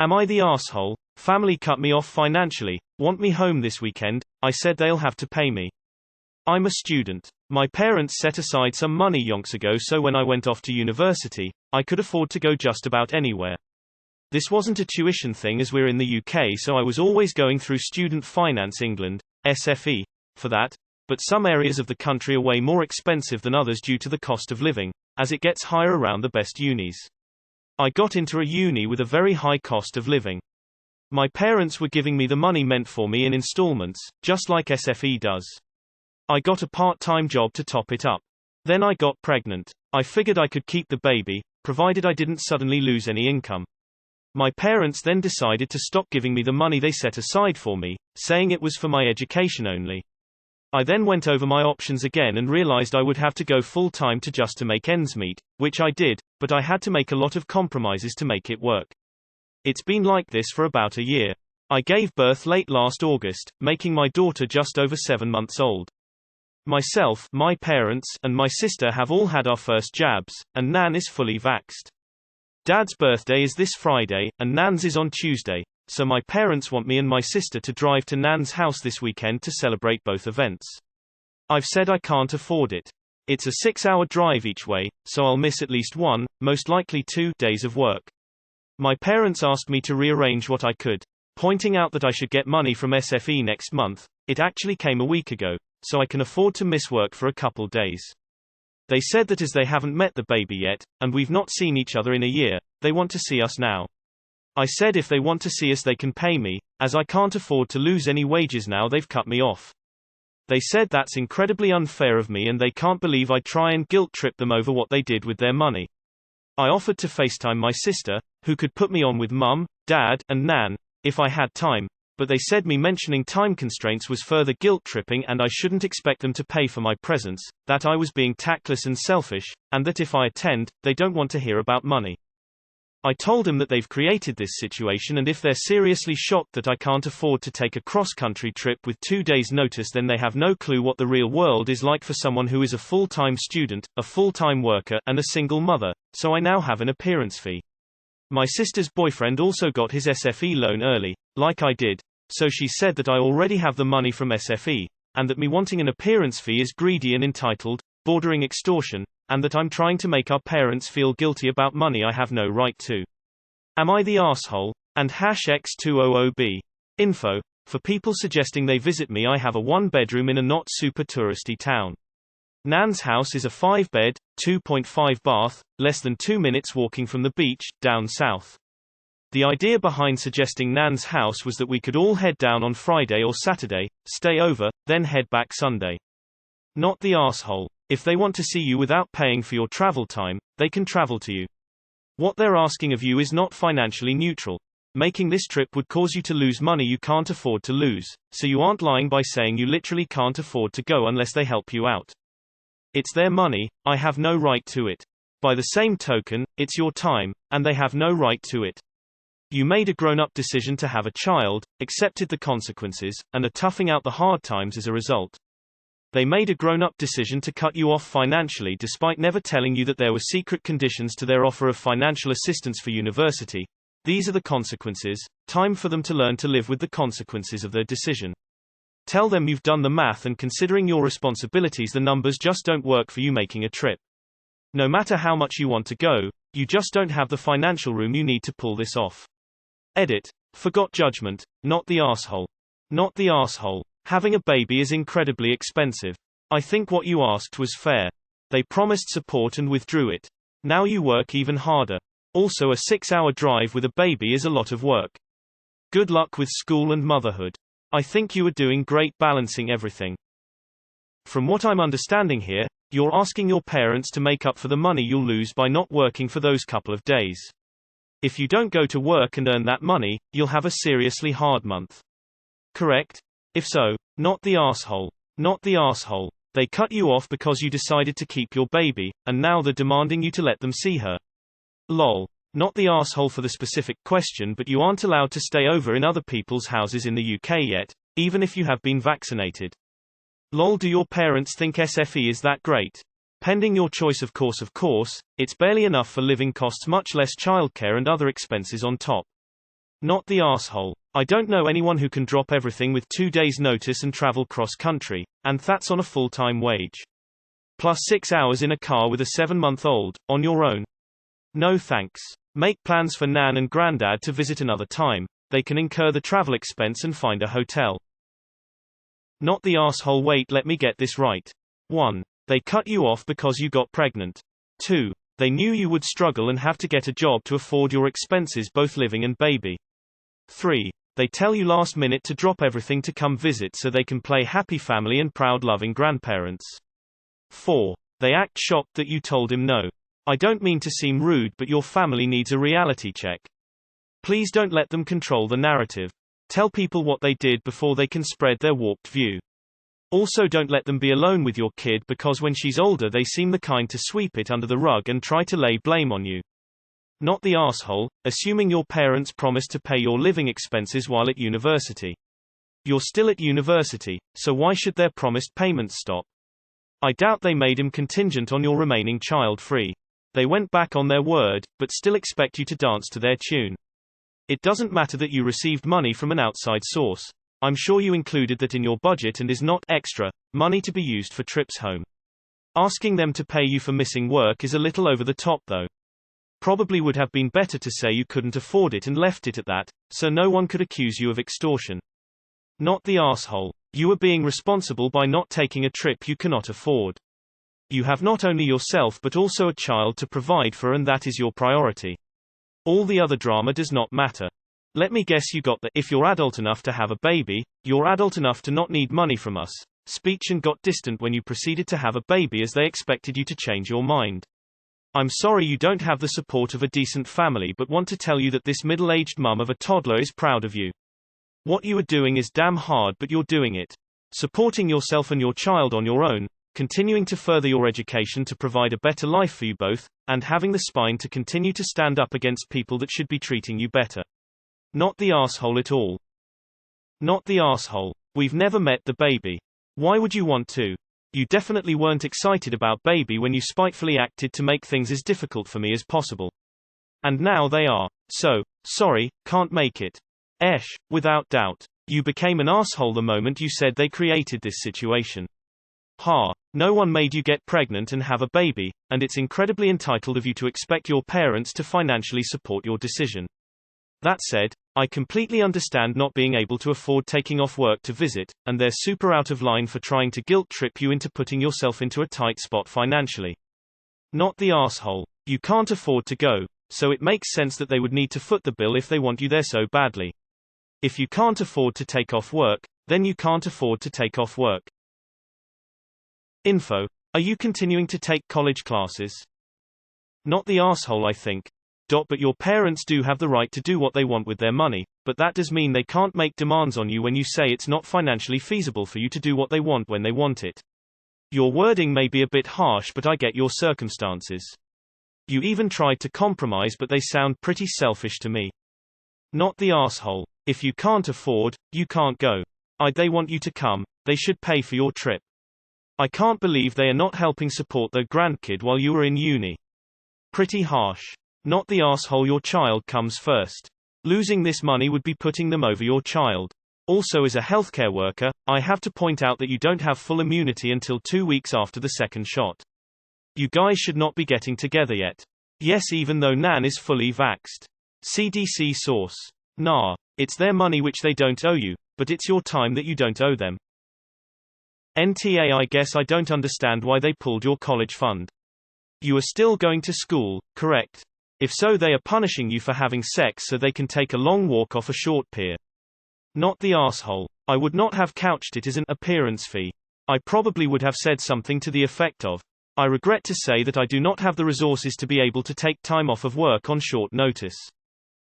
Am I the asshole? Family cut me off financially, want me home this weekend, I said they'll have to pay me. I'm a student. My parents set aside some money yonks ago so when I went off to university, I could afford to go just about anywhere. This wasn't a tuition thing as we're in the UK, so I was always going through Student Finance England, SFE, for that, but some areas of the country are way more expensive than others due to the cost of living, as it gets higher around the best unis. I got into a uni with a very high cost of living. My parents were giving me the money meant for me in installments, just like SFE does. I got a part-time job to top it up. Then I got pregnant. I figured I could keep the baby, provided I didn't suddenly lose any income. My parents then decided to stop giving me the money they set aside for me, saying it was for my education only. I then went over my options again and realized I would have to go full-time to make ends meet, which I did, but I had to make a lot of compromises to make it work. It's been like this for about a year. I gave birth late last August, making my daughter just over 7 months old. Myself, my parents, and my sister have all had our first jabs, and Nan is fully vaxxed. Dad's birthday is this Friday, and Nan's is on Tuesday, so my parents want me and my sister to drive to Nan's house this weekend to celebrate both events. I've said I can't afford it. It's a 6-hour drive each way, so I'll miss at least 1, most likely 2, days of work. My parents asked me to rearrange what I could, pointing out that I should get money from SFE next month. It actually came a week ago, so I can afford to miss work for a couple days. They said that as they haven't met the baby yet, and we've not seen each other in a year, they want to see us now. I said if they want to see us they can pay me, as I can't afford to lose any wages now they've cut me off. They said that's incredibly unfair of me and they can't believe I try and guilt-trip them over what they did with their money. I offered to FaceTime my sister, who could put me on with Mum, Dad, and Nan, if I had time, but they said me mentioning time constraints was further guilt-tripping and I shouldn't expect them to pay for my presence, that I was being tactless and selfish, and that if I attend, they don't want to hear about money. I told them that they've created this situation and if they're seriously shocked that I can't afford to take a cross-country trip with 2 days' notice then they have no clue what the real world is like for someone who is a full-time student, a full-time worker, and a single mother, so I now have an appearance fee. My sister's boyfriend also got his SFE loan early, like I did, so she said that I already have the money from SFE, and that me wanting an appearance fee is greedy and entitled, bordering extortion, and that I'm trying to make our parents feel guilty about money I have no right to. Am I the asshole? And #X200B. Info. For people suggesting they visit me, I have a 1-bedroom in a not super touristy town. Nan's house is a 5-bed, 2.5 bath, less than 2 minutes walking from the beach, down south. The idea behind suggesting Nan's house was that we could all head down on Friday or Saturday, stay over, then head back Sunday. Not the asshole. If they want to see you without paying for your travel time, they can travel to you. What they're asking of you is not financially neutral. Making this trip would cause you to lose money you can't afford to lose, so you aren't lying by saying you literally can't afford to go unless they help you out. It's their money, I have no right to it. By the same token, it's your time, and they have no right to it. You made a grown-up decision to have a child, accepted the consequences, and are toughing out the hard times as a result. They made a grown-up decision to cut you off financially despite never telling you that there were secret conditions to their offer of financial assistance for university. These are the consequences, time for them to learn to live with the consequences of their decision. Tell them you've done the math and considering your responsibilities the numbers just don't work for you making a trip. No matter how much you want to go, you just don't have the financial room you need to pull this off. Edit. Forgot judgment, not the asshole. Not the asshole. Having a baby is incredibly expensive. I think what you asked was fair. They promised support and withdrew it. Now you work even harder. Also, a 6-hour drive with a baby is a lot of work. Good luck with school and motherhood. I think you are doing great balancing everything. From what I'm understanding here, you're asking your parents to make up for the money you'll lose by not working for those couple of days. If you don't go to work and earn that money, you'll have a seriously hard month. Correct? If so, not the asshole. Not the asshole. They cut you off because you decided to keep your baby, and now they're demanding you to let them see her. Lol. Not the asshole for the specific question, but you aren't allowed to stay over in other people's houses in the UK yet, even if you have been vaccinated. Lol. Do your parents think SFE is that great? Pending your choice, of course, it's barely enough for living costs, much less childcare and other expenses on top. Not the asshole. I don't know anyone who can drop everything with 2 days' notice and travel cross-country, and that's on a full-time wage. Plus 6 hours in a car with a 7-month-old, on your own. No thanks. Make plans for Nan and Grandad to visit another time. They can incur the travel expense and find a hotel. Not the asshole. Wait, let me get this right. 1. They cut you off because you got pregnant. 2. They knew you would struggle and have to get a job to afford your expenses, both living and baby. 3. They tell you last minute to drop everything to come visit so they can play happy family and proud loving grandparents. 4. They act shocked that you told him no. I don't mean to seem rude, but your family needs a reality check. Please don't let them control the narrative. Tell people what they did before they can spread their warped view. Also, don't let them be alone with your kid, because when she's older they seem the kind to sweep it under the rug and try to lay blame on you. Not the asshole. Assuming your parents promised to pay your living expenses while at university. You're still at university, so why should their promised payments stop? I doubt they made him contingent on your remaining child-free. They went back on their word, but still expect you to dance to their tune. It doesn't matter that you received money from an outside source. I'm sure you included that in your budget and is not extra money to be used for trips home. Asking them to pay you for missing work is a little over the top though. Probably would have been better to say you couldn't afford it and left it at that, so no one could accuse you of extortion. Not the asshole. You are being responsible by not taking a trip you cannot afford. You have not only yourself but also a child to provide for, and that is your priority. All the other drama does not matter. Let me guess, you got the "if you're adult enough to have a baby, you're adult enough to not need money from us" speech and got distant when you proceeded to have a baby as they expected you to change your mind. I'm sorry you don't have the support of a decent family, but want to tell you that this middle-aged mum of a toddler is proud of you. What you are doing is damn hard, but you're doing it. Supporting yourself and your child on your own, continuing to further your education to provide a better life for you both, and having the spine to continue to stand up against people that should be treating you better. Not the asshole at all. Not the asshole. We've never met the baby. Why would you want to? You definitely weren't excited about baby when you spitefully acted to make things as difficult for me as possible. And now they are. So, sorry, can't make it. Without doubt. You became an asshole the moment you said they created this situation. Ha. No one made you get pregnant and have a baby, and it's incredibly entitled of you to expect your parents to financially support your decision. That said, I completely understand not being able to afford taking off work to visit, and they're super out of line for trying to guilt trip you into putting yourself into a tight spot financially. Not the asshole. You can't afford to go, so it makes sense that they would need to foot the bill if they want you there so badly. If you can't afford to take off work, then you can't afford to take off work. Info. Are you continuing to take college classes? Not the asshole, I think. But your parents do have the right to do what they want with their money, but that does mean they can't make demands on you when you say it's not financially feasible for you to do what they want when they want it. Your wording may be a bit harsh, but I get your circumstances. You even tried to compromise, but they sound pretty selfish to me. Not the asshole. If you can't afford, you can't go. They want you to come, they should pay for your trip. I can't believe they are not helping support their grandkid while you are in uni. Pretty harsh. Not the asshole. Your child comes first. Losing this money would be putting them over your child. Also, as a healthcare worker, I have to point out that you don't have full immunity until 2 weeks after the second shot. You guys should not be getting together yet. Yes, even though Nan is fully vaxxed. CDC source. Nah. It's their money which they don't owe you, but it's your time that you don't owe them. NTA. I guess I don't understand why they pulled your college fund. You are still going to school, correct? If so, they are punishing you for having sex so they can take a long walk off a short pier. Not the asshole. I would not have couched it as an appearance fee. I probably would have said something to the effect of, I regret to say that I do not have the resources to be able to take time off of work on short notice.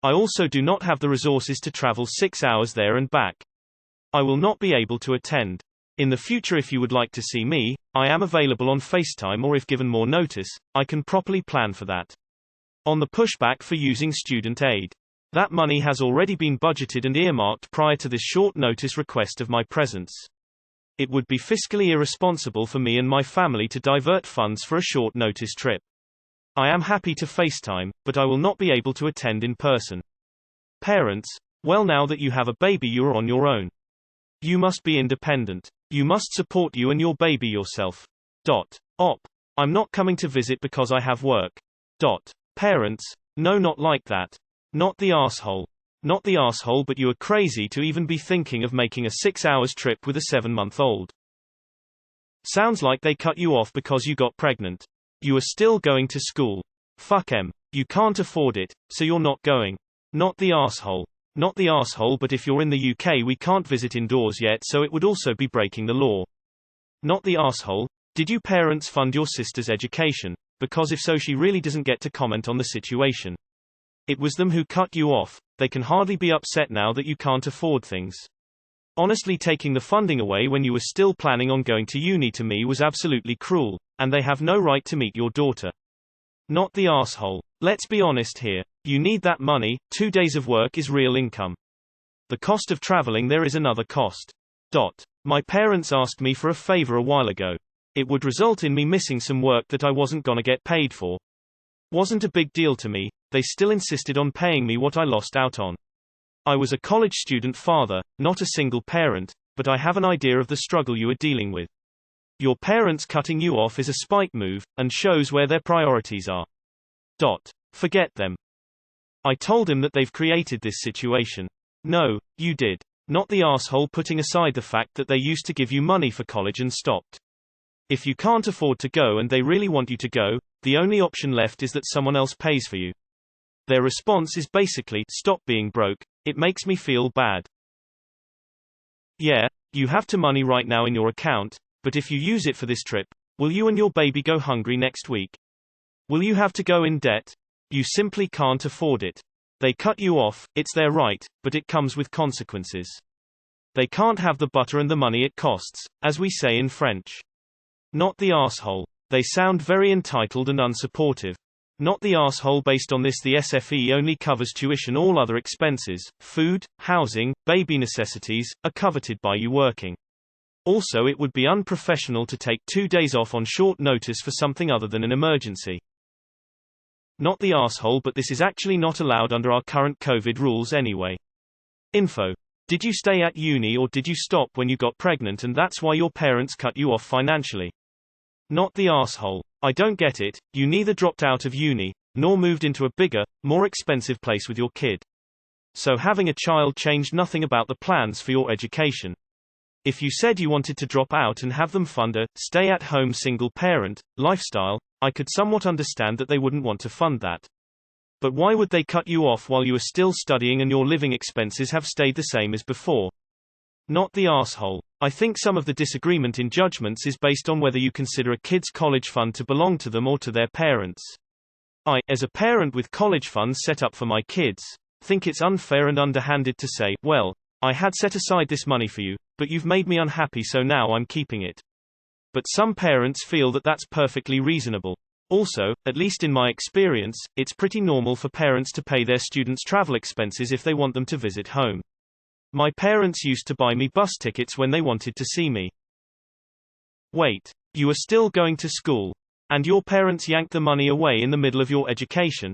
I also do not have the resources to travel 6 hours there and back. I will not be able to attend. In the future, if you would like to see me, I am available on FaceTime, or if given more notice, I can properly plan for that. On the pushback for using student aid. That money has already been budgeted and earmarked prior to this short notice request of my presence. It would be fiscally irresponsible for me and my family to divert funds for a short notice trip. I am happy to FaceTime, but I will not be able to attend in person. Parents: well, now that you have a baby, you are on your own. You must be independent. You must support you and your baby yourself. Op: I'm not coming to visit because I have work. Parents: no, not like that. Not the asshole. Not the asshole, but you are crazy to even be thinking of making a 6 hours trip with a 7-month-old. Sounds like they cut you off because you got pregnant. You are still going to school. Fuck 'em. You can't afford it, so you're not going. Not the asshole. Not the asshole, but if you're in the UK we can't visit indoors yet, so it would also be breaking the law. Not the asshole. Did you parents fund your sister's education? Because if so, she really doesn't get to comment on the situation. It was them who cut you off. They can hardly be upset now that you can't afford things. Honestly, taking the funding away when you were still planning on going to uni to me was absolutely cruel, and they have no right to meet your daughter. Not the asshole. Let's be honest here. You need that money. 2 days of work is real income. The cost of traveling there is another cost. My parents asked me for a favor a while ago. It would result in me missing some work that I wasn't gonna get paid for. Wasn't a big deal to me. They still insisted on paying me what I lost out on. I was a college student father, not a single parent, but I have an idea of the struggle you are dealing with. Your parents cutting you off is a spite move, and shows where their priorities are. Forget them. I told him that they've created this situation. No, you did. Not the asshole, putting aside the fact that they used to give you money for college and stopped. If you can't afford to go and they really want you to go, the only option left is that someone else pays for you. Their response is basically, stop being broke. It makes me feel bad. Yeah, you have the money right now in your account, but if you use it for this trip, will you and your baby go hungry next week? Will you have to go in debt? You simply can't afford it. They cut you off, it's their right, but it comes with consequences. They can't have the butter and the money it costs, as we say in French. Not the asshole. They sound very entitled and unsupportive. Not the asshole. Based on this, the SFE only covers tuition. All other expenses, food, housing, baby necessities, are coveted by you working. Also, it would be unprofessional to take 2 days off on short notice for something other than an emergency. Not the asshole, but this is actually not allowed under our current COVID rules anyway. Info. Did you stay at uni or did you stop when you got pregnant and that's why your parents cut you off financially? Not the asshole. I don't get it. You neither dropped out of uni, nor moved into a bigger, more expensive place with your kid. So having a child changed nothing about the plans for your education. If you said you wanted to drop out and have them fund a stay-at-home single-parent lifestyle, I could somewhat understand that they wouldn't want to fund that. But why would they cut you off while you are still studying and your living expenses have stayed the same as before? Not the asshole. I think some of the disagreement in judgments is based on whether you consider a kid's college fund to belong to them or to their parents. I, as a parent with college funds set up for my kids, think it's unfair and underhanded to say, well, I had set aside this money for you, but you've made me unhappy, so now I'm keeping it. But some parents feel that that's perfectly reasonable. Also, at least in my experience, it's pretty normal for parents to pay their students' travel expenses if they want them to visit home. My parents used to buy me bus tickets when they wanted to see me. Wait, you are still going to school? And your parents yanked the money away in the middle of your education?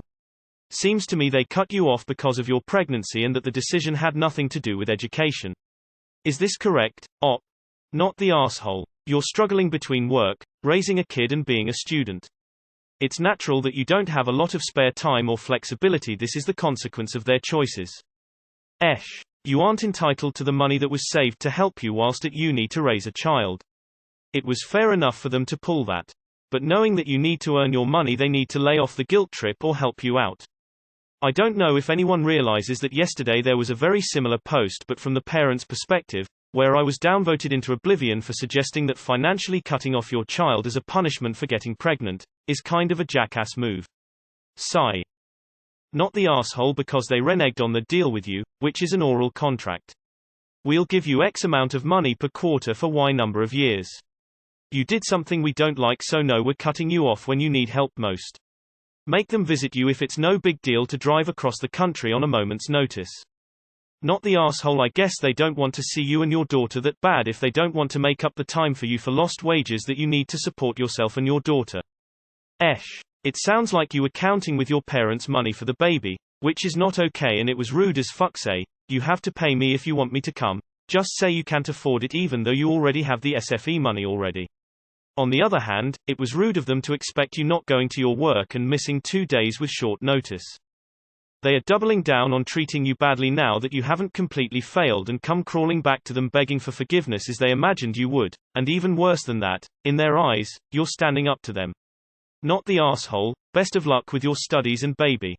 Seems to me they cut you off because of your pregnancy and that the decision had nothing to do with education. Is this correct, Op? Not the asshole. You're struggling between work, raising a kid and being a student. It's natural that you don't have a lot of spare time or flexibility. This is the consequence of their choices. You aren't entitled to the money that was saved to help you whilst at uni to raise a child. It was fair enough for them to pull that. But knowing that you need to earn your money, they need to lay off the guilt trip or help you out. I don't know if anyone realizes that yesterday there was a very similar post, but from the parent's perspective, where I was downvoted into oblivion for suggesting that financially cutting off your child as a punishment for getting pregnant is kind of a jackass move. Sigh. Not the asshole, because they reneged on the deal with you, which is an oral contract. We'll give you X amount of money per quarter for Y number of years. You did something we don't like, so no, we're cutting you off when you need help most. Make them visit you if it's no big deal to drive across the country on a moment's notice. Not the asshole. I guess they don't want to see you and your daughter that bad if they don't want to make up the time for you for lost wages that you need to support yourself and your daughter. It sounds like you were counting with your parents' money for the baby, Which is not okay, and it was rude as fuck. Say, you have to pay me if you want me to come. Just say you can't afford it even though you already have the SFE money already. On the other hand, it was rude of them to expect you not going to your work and missing 2 days with short notice. They are doubling down on treating you badly now that you haven't completely failed and come crawling back to them begging for forgiveness as they imagined you would, and even worse than that, in their eyes, you're standing up to them. Not the arsehole. Best of luck with your studies and baby.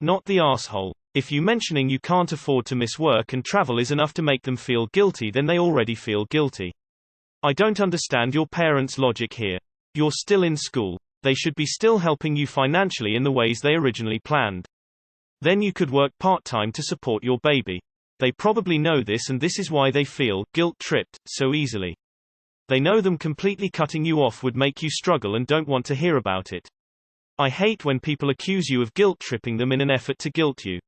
Not the arsehole. If you mentioning you can't afford to miss work and travel is enough to make them feel guilty, then they already feel guilty. I don't understand your parents' logic here. You're still in school. They should be still helping you financially in the ways they originally planned. Then you could work part-time to support your baby. They probably know this, and this is why they feel guilt-tripped so easily. They know them completely cutting you off would make you struggle and don't want to hear about it. I hate when people accuse you of guilt-tripping them in an effort to guilt you.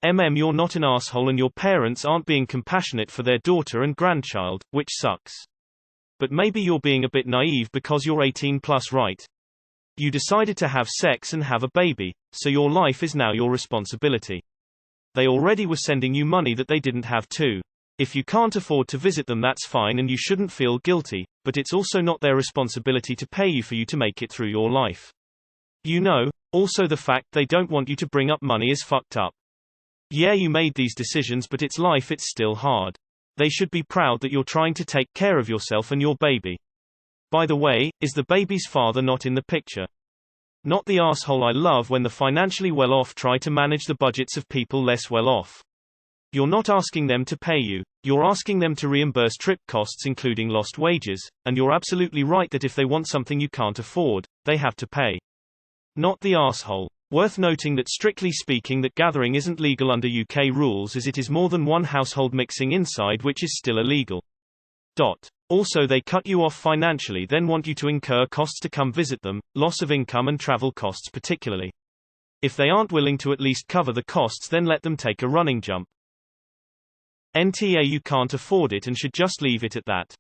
You're not an asshole and your parents aren't being compassionate for their daughter and grandchild, which sucks. But maybe you're being a bit naive because you're 18 plus, right? You decided to have sex and have a baby, so your life is now your responsibility. They already were sending you money that they didn't have to. If you can't afford to visit them, that's fine and you shouldn't feel guilty, but it's also not their responsibility to pay you for you to make it through your life. Also the fact they don't want you to bring up money is fucked up. Yeah, you made these decisions, but it's life, it's still hard. They should be proud that you're trying to take care of yourself and your baby. By the way, is the baby's father not in the picture? Not the asshole. I love when the financially well-off try to manage the budgets of people less well-off. You're not asking them to pay you, you're asking them to reimburse trip costs including lost wages, and you're absolutely right that if they want something you can't afford, they have to pay. Not the asshole. Worth noting that strictly speaking that gathering isn't legal under UK rules, as it is more than one household mixing inside, which is still illegal. Also they cut you off financially, then want you to incur costs to come visit them, loss of income and travel costs particularly. If they aren't willing to at least cover the costs, then let them take a running jump. You can't afford it and should just leave it at that.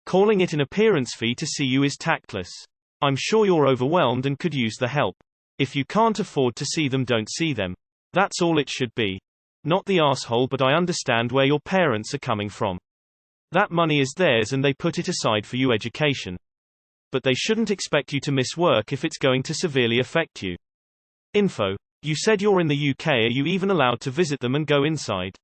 Calling it an appearance fee to see you is tactless. I'm sure you're overwhelmed and could use the help. If you can't afford to see them, don't see them. That's all it should be. Not the asshole, but I understand where your parents are coming from. That money is theirs and they put it aside for you education. But they shouldn't expect you to miss work if it's going to severely affect you. You said you're in the UK. Are you even allowed to visit them and go inside?